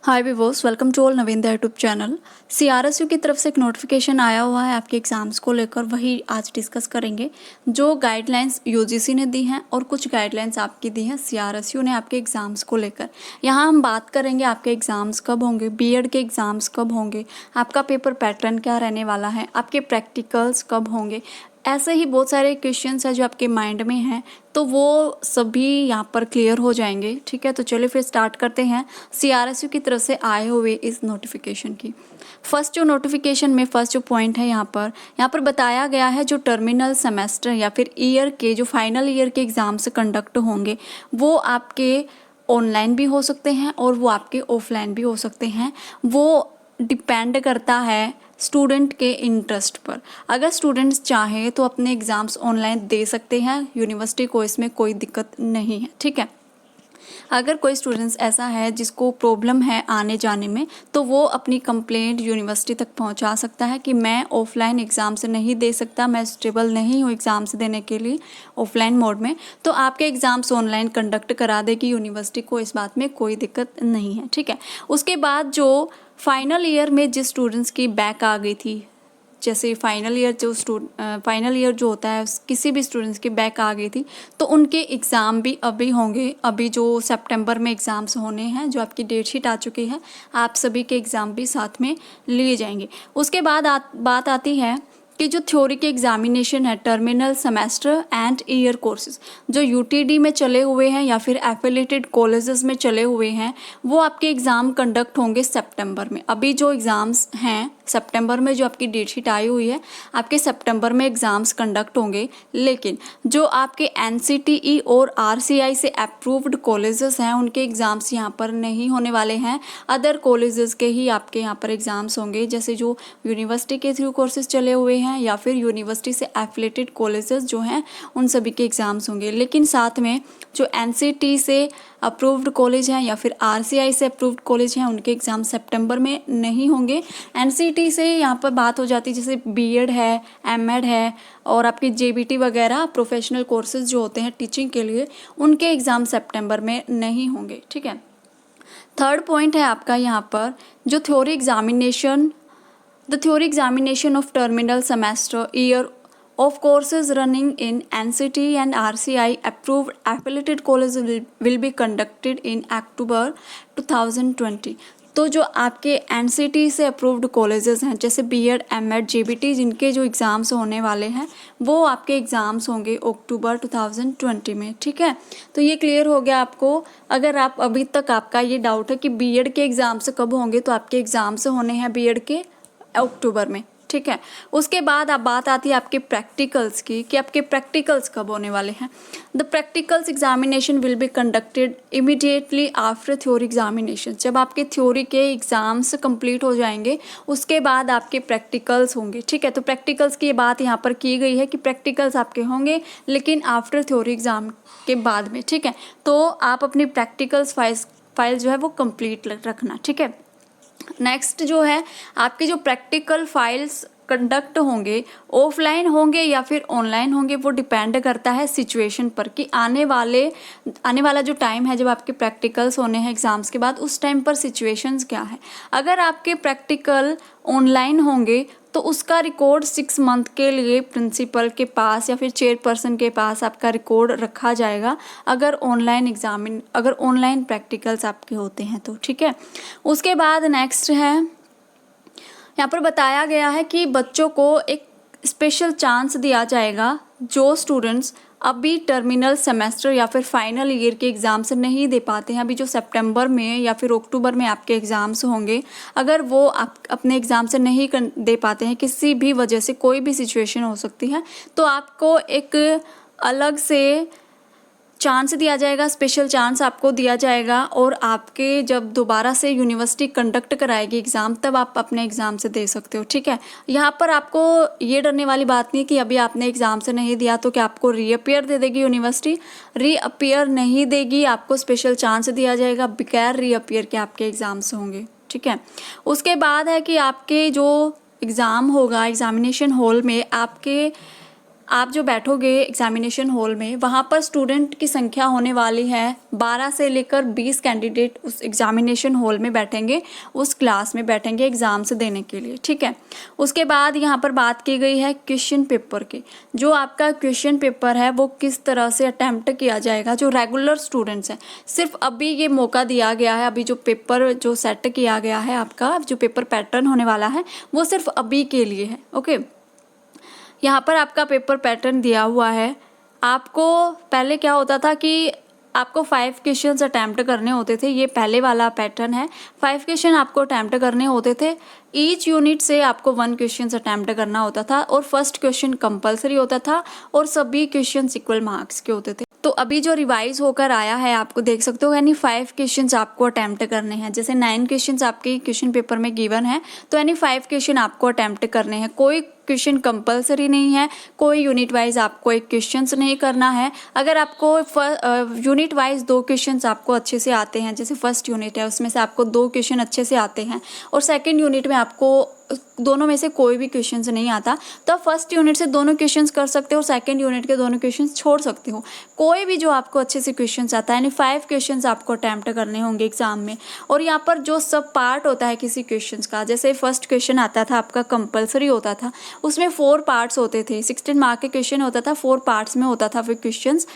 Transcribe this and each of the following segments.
Hi viewers, welcome to all Navinda YouTube channel. CRSU की तरफ से एक नोटिफिकेशन आया हुआ है आपके एग्ज़ाम्स को लेकर, वही आज डिस्कस करेंगे। जो गाइडलाइंस यूजीसी ने दी हैं और कुछ गाइडलाइंस आपकी दी हैं सीआरएसयू ने आपके एग्ज़ाम्स को लेकर। यहाँ हम बात करेंगे आपके एग्ज़ाम्स कब होंगे, बीएड के एग्ज़ाम्स कब होंगे, आपका पेपर पैटर्न क्या रहने वाला है, आपके प्रैक्टिकल्स कब होंगे। ऐसे ही बहुत सारे क्वेश्चंस हैं जो आपके माइंड में हैं, तो वो सभी यहाँ पर क्लियर हो जाएंगे। ठीक है, तो चलिए फिर स्टार्ट करते हैं सीआरएसयू की तरफ से आए हुए इस नोटिफिकेशन की। फर्स्ट जो नोटिफिकेशन में फर्स्ट जो पॉइंट है यहाँ पर बताया गया है जो टर्मिनल सेमेस्टर या फिर ईयर के जो फाइनल ईयर के एग्ज़ाम्स कंडक्ट होंगे वो आपके ऑनलाइन भी हो सकते हैं और वो आपके ऑफलाइन भी हो सकते हैं। वो डिपेंड करता है स्टूडेंट के इंटरेस्ट पर। अगर स्टूडेंट्स चाहें तो अपने एग्ज़ाम्स ऑनलाइन दे सकते हैं, यूनिवर्सिटी को इसमें कोई दिक्कत नहीं है। ठीक है, अगर कोई स्टूडेंट्स ऐसा है जिसको प्रॉब्लम है आने जाने में, तो वो अपनी कंप्लेंट यूनिवर्सिटी तक पहुंचा सकता है कि मैं ऑफलाइन एग्ज़ाम्स नहीं दे सकता, मैं स्टेबल नहीं हूँ एग्ज़ाम्स देने के लिए ऑफलाइन मोड में, तो आपके एग्ज़ाम्स ऑनलाइन कंडक्ट करा देगी यूनिवर्सिटी को, इस बात में कोई दिक्कत नहीं है। ठीक है, उसके बाद जो फाइनल ईयर में जिस स्टूडेंट्स की बैक आ गई थी, जैसे फाइनल ईयर जो होता है किसी भी स्टूडेंट्स की बैक आ गई थी, तो उनके एग्ज़ाम भी अभी होंगे। अभी जो सितंबर में एग्ज़ाम्स होने हैं, जो आपकी डेट शीट आ चुकी है, आप सभी के एग्ज़ाम भी साथ में लिए जाएंगे। उसके बाद बात आती है कि जो थ्योरी के एग्जामिनेशन है terminal semester and year courses जो यूटीडी में चले हुए हैं या फिर एफिलिएटेड कॉलेजेस में चले हुए हैं, वो आपके एग्ज़ाम कंडक्ट होंगे सितंबर में। अभी जो एग्ज़ाम्स हैं सितंबर में, जो आपकी डेट शीट आई हुई है, आपके सितंबर में एग्ज़ाम्स कंडक्ट होंगे। लेकिन जो आपके एनसीटीई और आरसीआई से अप्रूव्ड कॉलेजेस हैं, उनके एग्ज़ाम्स यहाँ पर नहीं होने वाले हैं। अदर कॉलेजेस के ही आपके यहाँ पर एग्ज़ाम्स होंगे, जैसे जो यूनिवर्सिटी के थ्रू कोर्सेज चले हुए हैं या फिर यूनिवर्सिटी से एफिलिएटेड कॉलेजेस जो हैं, उन सभी के एग्ज़ाम्स होंगे। लेकिन साथ में जो एनसीटी से अप्रूव्ड कॉलेज हैं या फिर आरसीआई से अप्रूव्ड कॉलेज हैं, उनके एग्ज़ाम सितंबर में नहीं होंगे। एनसीटी से यहाँ पर बात हो जाती है, जैसे बीएड है, एमएड है और आपकी जेबीटी वगैरह प्रोफेशनल कोर्सेज जो होते हैं टीचिंग के लिए, उनके एग्ज़ाम सितंबर में नहीं होंगे। ठीक है, थर्ड पॉइंट है आपका यहाँ पर जो The theory examination of terminal semester year of courses running in NCT and RCI approved affiliated colleges will be conducted in October 2020। तो जो आपके एनसीटी से अप्रूव्ड कॉलेजेस हैं, जैसे बीएड, एमएड, जेबीटी, जिनके जो एग्ज़ाम्स होने वाले हैं, वो आपके एग्ज़ाम्स होंगे अक्टूबर 2020 में। ठीक है, तो ये क्लियर हो गया आपको। अगर आप अभी तक आपका ये डाउट है कि बीएड के एग्ज़ाम्स कब होंगे, तो आपके एग्ज़ाम्स होने हैं बीएड के अक्टूबर में। ठीक है, उसके बाद अब बात आती है आपके प्रैक्टिकल्स की कि आपके प्रैक्टिकल्स कब होने वाले हैं। The practicals examination will be conducted immediately after theory examination. जब आपके थ्योरी के एग्ज़ाम्स कंप्लीट हो जाएंगे, उसके बाद आपके प्रैक्टिकल्स होंगे। ठीक है, तो प्रैक्टिकल्स की ये बात यहाँ पर की गई है कि प्रैक्टिकल्स आपके होंगे लेकिन आफ्टर थ्योरी एग्ज़ाम के बाद में। ठीक है, तो आप अपनी प्रैक्टिकल्स फाइल जो है वो कंप्लीट रखना। ठीक है, नेक्स्ट जो है आपके जो प्रैक्टिकल फाइल्स कंडक्ट होंगे, ऑफलाइन होंगे या फिर ऑनलाइन होंगे, वो डिपेंड करता है सिचुएशन पर कि आने वाला जो टाइम है जब आपके प्रैक्टिकल्स होने हैं एग्ज़ाम्स के बाद, उस टाइम पर सिचुएशंस क्या है। अगर आपके प्रैक्टिकल ऑनलाइन होंगे तो उसका रिकॉर्ड 6 मंथ के लिए प्रिंसिपल के पास या फिर चेयरपर्सन के पास आपका रिकॉर्ड रखा जाएगा, अगर ऑनलाइन प्रैक्टिकल्स आपके होते हैं तो। ठीक है, उसके बाद नेक्स्ट है यहाँ पर बताया गया है कि बच्चों को एक स्पेशल चांस दिया जाएगा जो स्टूडेंट्स अभी टर्मिनल सेमेस्टर या फिर फाइनल ईयर के एग्ज़ाम्स नहीं दे पाते हैं। अभी जो सितंबर में या फिर अक्टूबर में आपके एग्ज़ाम्स होंगे, अगर वो आप अपने एग्ज़ाम से नहीं दे पाते हैं, किसी भी वजह से, कोई भी सिचुएशन हो सकती है, तो आपको एक अलग से चांस दिया जाएगा, स्पेशल चांस आपको दिया जाएगा। और आपके जब दोबारा से यूनिवर्सिटी कंडक्ट कराएगी एग्ज़ाम, तब आप अपने एग्ज़ाम से दे सकते हो। ठीक है, यहाँ पर आपको ये डरने वाली बात नहीं कि अभी आपने एग्ज़ाम से नहीं दिया तो क्या आपको रीअपियर दे देगी यूनिवर्सिटी। रीअपियर नहीं देगी, आपको स्पेशल चांस दिया जाएगा, बगैर रीअपियर के आपके एग्ज़ाम्स होंगे। ठीक है, उसके बाद है कि आपके जो एग्ज़ाम होगा एग्ज़ामिनेशन हॉल में, आपके आप जो बैठोगे एग्जामिनेशन हॉल में, वहाँ पर स्टूडेंट की संख्या होने वाली है 12 से लेकर 20 कैंडिडेट उस एग्जामिनेशन हॉल में बैठेंगे, उस क्लास में बैठेंगे एग्ज़ाम्स देने के लिए, ठीक है। उसके बाद यहाँ पर बात की गई है क्वेश्चन पेपर की। जो आपका क्वेश्चन पेपर है वो किस तरह से अटैम्प्ट किया जाएगा। जो रेगुलर स्टूडेंट्स हैं, सिर्फ अभी ये मौका दिया गया है, अभी जो पेपर जो सेट किया गया है, आपका जो पेपर पैटर्न होने वाला है वो सिर्फ अभी के लिए है, ओके। यहाँ पर आपका पेपर पैटर्न दिया हुआ है। आपको पहले क्या होता था कि आपको 5 क्वेश्चंस अटैम्प्ट करने होते थे, ये पहले वाला पैटर्न है। 5 क्वेश्चन आपको अटैम्प्ट करने होते थे, ईच यूनिट से आपको 1 क्वेश्चंस अटैम्प्ट करना होता था और फर्स्ट क्वेश्चन कंपलसरी होता था और सभी क्वेश्चंस इक्वल मार्क्स के होते थे। तो अभी जो रिवाइज होकर आया है आपको देख सकते हो, यानी 5 क्वेश्चंस आपको अटैम्प्ट करने हैं। जैसे 9 क्वेश्चंस आपके क्वेश्चन पेपर में गिवन है, तो यानी 5 क्वेश्चन आपको अटैम्प्ट करने हैं। कोई क्वेश्चन कंपलसरी नहीं है, कोई यूनिट वाइज आपको एक क्वेश्चंस नहीं करना है। अगर आपको यूनिट वाइज 2 क्वेश्चंस आपको अच्छे से आते हैं, जैसे फर्स्ट यूनिट है उसमें से आपको 2 क्वेश्चन अच्छे से आते हैं और सेकंड यूनिट में आपको दोनों में से कोई भी क्वेश्चंस नहीं आता, तो आप फर्स्ट यूनिट से दोनों क्वेश्चंस कर सकते हो और सेकंड यूनिट के दोनों क्वेश्चंस छोड़ सकते हो। कोई भी जो आपको अच्छे से क्वेश्चंस आता है, यानी 5 क्वेश्चंस आपको अटैम्प्ट करने होंगे एग्जाम में। और यहाँ पर जो सब पार्ट होता है किसी क्वेश्चंस का, जैसे फर्स्ट क्वेश्चन आता था आपका कंपलसरी होता था, उसमें 4 पार्ट्स होते थे। 16 मार्क के क्वेश्चन होता था, 4 पार्ट्स में होता था फिर क्वेश्चंस।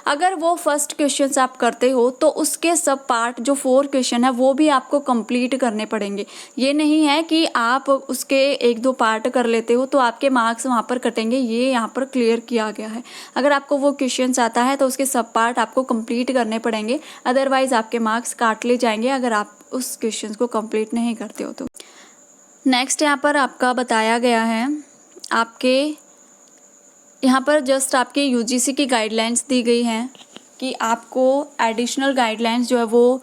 अगर वो फर्स्ट क्वेश्चंस आप करते हो तो उसके सब पार्ट जो 4 क्वेश्चन है वो भी आपको कंप्लीट करने पड़ेंगे। ये नहीं है कि आप उसके 1-2 पार्ट कर लेते हो तो आपके मार्क्स वहाँ पर कटेंगे, ये यहाँ पर क्लियर किया गया है। अगर आपको वो क्वेश्चंस आता है तो उसके सब पार्ट आपको कंप्लीट करने पड़ेंगे, अदरवाइज आपके मार्क्स काट ले जाएंगे अगर आप उस क्वेश्चंस को कंप्लीट नहीं करते हो तो। नेक्स्ट यहाँ पर आपका बताया गया है, आपके यहाँ पर जस्ट आपके यूजीसी की गाइडलाइंस दी गई हैं कि आपको एडिशनल गाइडलाइंस जो है वो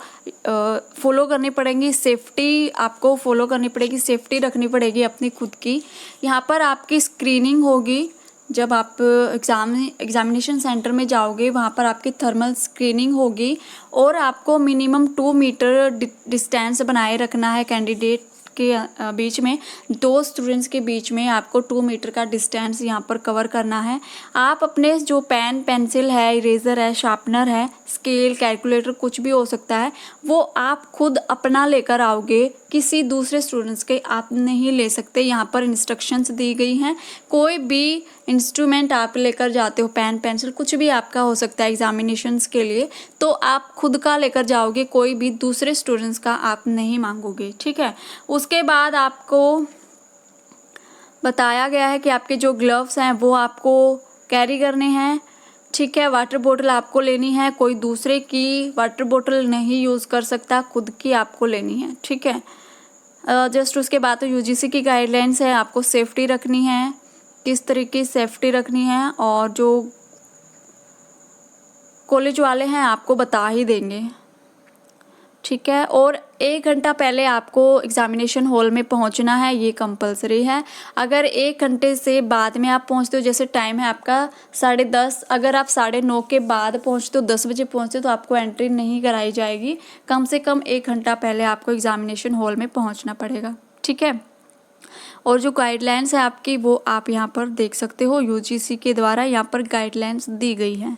फॉलो करनी पड़ेंगी। सेफ्टी आपको फॉलो करनी पड़ेगी, सेफ्टी रखनी पड़ेगी अपनी खुद की। यहाँ पर आपकी स्क्रीनिंग होगी जब आप एग्जामिनेशन सेंटर में जाओगे, वहाँ पर आपकी थर्मल स्क्रीनिंग होगी और आपको मिनिमम 2 मीटर डिस्टेंस बनाए रखना है कैंडिडेट के बीच में। 2 स्टूडेंट्स के बीच में आपको 2 मीटर का डिस्टेंस यहाँ पर कवर करना है। आप अपने जो पेन पेंसिल है, इरेज़र है, शार्पनर है, स्केल, कैलकुलेटर कुछ भी हो सकता है, वो आप खुद अपना लेकर आओगे, किसी दूसरे स्टूडेंट्स के आप नहीं ले सकते। यहाँ पर इंस्ट्रक्शंस दी गई हैं। कोई भी इंस्ट्रूमेंट आप लेकर जाते हो, पेन पेंसिल कुछ भी आपका हो सकता है एग्जामिनेशंस के लिए, तो आप खुद का लेकर जाओगे, कोई भी दूसरे स्टूडेंट्स का आप नहीं मांगोगे, ठीक है। उसके बाद आपको बताया गया है कि आपके जो ग्लव्स हैं वो आपको कैरी करने हैं, ठीक है। वाटर बोतल आपको लेनी है, कोई दूसरे की वाटर बोतल नहीं यूज़ कर सकता, खुद की आपको लेनी है, ठीक है। जस्ट उसके बाद तो यूजीसी की गाइडलाइंस है, आपको सेफ्टी रखनी है, किस तरीके की सेफ्टी रखनी है, और जो कॉलेज वाले हैं आपको बता ही देंगे, ठीक है। और 1 घंटा पहले आपको एग्जामिनेशन हॉल में पहुंचना है, ये कंपलसरी है। अगर 1 घंटे से बाद में आप पहुंचते हो, जैसे टाइम है आपका 10:30, अगर आप 9:30 के बाद पहुंचते हो, 10 बजे पहुंचते हो, तो आपको एंट्री नहीं कराई जाएगी। कम से कम 1 घंटा पहले आपको एग्जामिनेशन हॉल में पहुंचना पड़ेगा, ठीक है। और जो गाइडलाइंस है आपकी वो आप यहाँ पर देख सकते हो, यूजीसी के द्वारा यहाँ पर गाइडलाइंस दी गई हैं।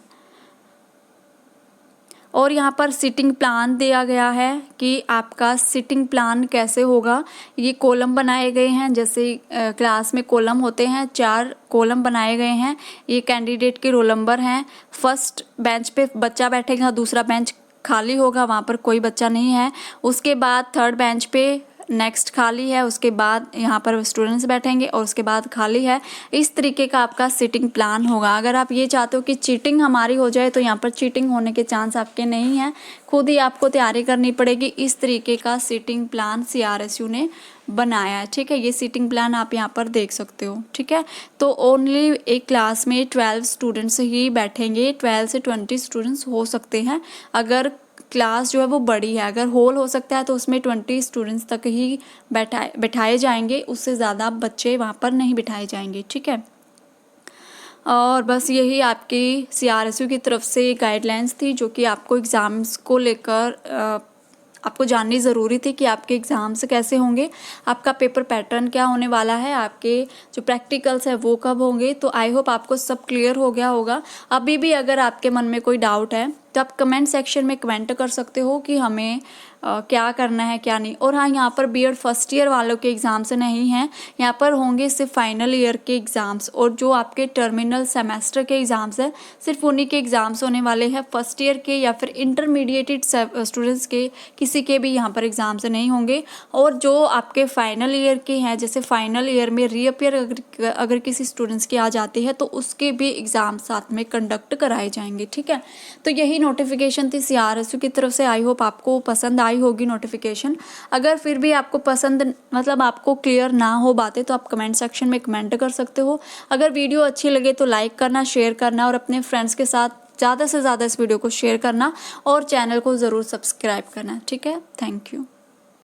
और यहाँ पर सिटिंग प्लान दिया गया है कि आपका सिटिंग प्लान कैसे होगा। ये कॉलम बनाए गए हैं, जैसे क्लास में कॉलम होते हैं, 4 कॉलम बनाए गए हैं। ये कैंडिडेट के रोल नंबर हैं। फर्स्ट बेंच पे बच्चा बैठेगा, दूसरा बेंच खाली होगा, वहाँ पर कोई बच्चा नहीं है। उसके बाद थर्ड बेंच पे नेक्स्ट खाली है, उसके बाद यहाँ पर स्टूडेंट्स बैठेंगे और उसके बाद खाली है। इस तरीके का आपका सीटिंग प्लान होगा। अगर आप ये चाहते हो कि चीटिंग हमारी हो जाए तो यहाँ पर चीटिंग होने के चांस आपके नहीं हैं, खुद ही आपको तैयारी करनी पड़ेगी। इस तरीके का सीटिंग प्लान CRSU ने बनाया है, ठीक है। ये सीटिंग प्लान आप यहाँ पर देख सकते हो, ठीक है। तो ओनली एक क्लास में 12 स्टूडेंट्स ही बैठेंगे, 12 से 20 स्टूडेंट्स हो सकते हैं। अगर क्लास जो है वो बड़ी है, अगर हॉल हो सकता है तो उसमें 20 स्टूडेंट्स तक ही बैठाए जाएंगे, उससे ज़्यादा बच्चे वहाँ पर नहीं बिठाए जाएंगे, ठीक है। और बस यही आपकी CRSU की तरफ से गाइडलाइंस थी जो कि आपको एग्ज़ाम्स को लेकर आपको जाननी ज़रूरी थी कि आपके एग्ज़ाम्स कैसे होंगे, आपका पेपर पैटर्न क्या होने वाला है, आपके जो प्रैक्टिकल्स है वो कब होंगे। तो आई होप आपको सब क्लियर हो गया होगा। अभी भी अगर आपके मन में कोई डाउट है तो आप कमेंट सेक्शन में कमेंट कर सकते हो कि हमें क्या करना है क्या नहीं। और हाँ, यहाँ पर बीएड फर्स्ट ईयर वालों के एग्ज़ाम्स नहीं हैं, यहाँ पर होंगे सिर्फ फाइनल ईयर के एग्ज़ाम्स, और जो आपके टर्मिनल सेमेस्टर के एग्ज़ाम्स हैं सिर्फ उन्हीं के एग्ज़ाम्स होने वाले हैं। फर्स्ट ईयर के या फिर इंटरमीडिएटेड स्टूडेंट्स के किसी के भी यहाँ पर एग्ज़ाम्स नहीं होंगे। और जो आपके फाइनल ईयर के हैं, जैसे फाइनल ईयर में रीअपियर अगर किसी स्टूडेंट्स की आ जाती है तो उसके भी एग्ज़ाम साथ में कंडक्ट कराए जाएंगे। ठीक है, तो यही नोटिफिकेशन थी CRSU की तरफ से। आई होप आपको पसंद आई होगी नोटिफिकेशन। अगर फिर भी आपको पसंद मतलब आपको क्लियर ना हो बातें तो आप कमेंट सेक्शन में कमेंट कर सकते हो। अगर वीडियो अच्छी लगे तो लाइक करना, शेयर करना और अपने फ्रेंड्स के साथ ज़्यादा से ज़्यादा इस वीडियो को शेयर करना और चैनल को ज़रूर सब्सक्राइब करना। ठीक है, थैंक यू।